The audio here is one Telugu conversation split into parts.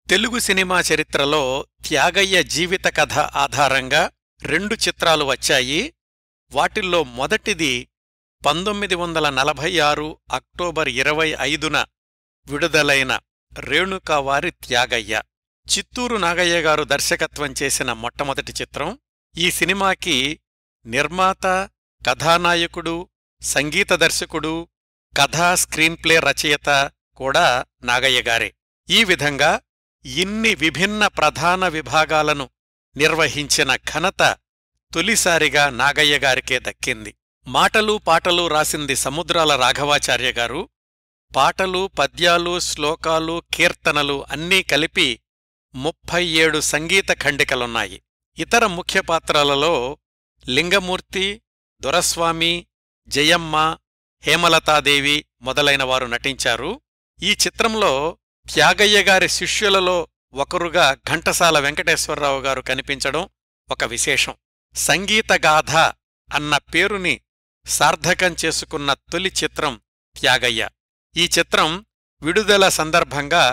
తెలుగు సినిమా చరిత్రలో త్యాగయ్య జీవిత కథ ఆధారంగా 2 చిత్రాలు వచ్చాయి. వాటిల్లో మొదటిది 1946 అక్టోబర్ 25న విడుదలైన రేణుకావారి త్యాగయ్య. చిత్తూరు నాగయ్య గారు దర్శకత్వం చేసిన మొట్టమొదటి చిత్రం. ఈ సినిమాకి నిర్మాత, కథానాయకుడు, సంగీత దర్శకుడు, కథా స్క్రీన్ప్లే రచయిత కూడా నాగయ్య గారే. ఈ విధంగా ఇన్ని విభిన్న ప్రధాన విభాగాలను నిర్వహించిన ఘనత తొలిసారిగా నాగయ్య గారికే దక్కింది. మాటలు పాటలు రాసింది సముద్రాల రాఘవాచార్య గారు. పాటలు, పద్యాలు, శ్లోకాలు, కీర్తనలు అన్నీ కలిపి 37 సంగీత ఖండికలున్నాయి. ఇతర ముఖ్య పాత్రలలో లింగమూర్తి, దొరస్వామి, జయమ్మ, హేమలతాదేవి మొదలైనవారు నటించారు. ఈ చిత్రంలో త్యాగయ్య గారి శిష్యులలో ఒకరుగా ఘంటసాల వెంకటేశ్వరరావు గారు కనిపించడం ఒక విశేషం. సంగీతగాథ అన్న పేరుని సార్థకం చేసుకున్న తొలి చిత్రం త్యాగయ్య. ఈ చిత్రం విడుదల సందర్భంగా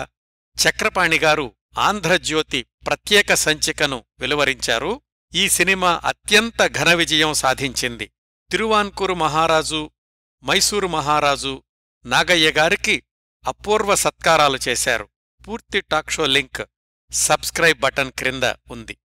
చక్రపాణి గారు ఆంధ్రజ్యోతి ప్రత్యేక సంచికను వెలువరించారు. ఈ సినిమా అత్యంత ఘన విజయం సాధించింది. తిరువాన్కూరు మహారాజు, మైసూరు మహారాజు నాగయ్య గారికి అపూర్వ సత్కారాలు చేశారు. పూర్తి టాక్షో లింక్ సబ్స్క్రైబ్ బటన్ క్రింద ఉంది.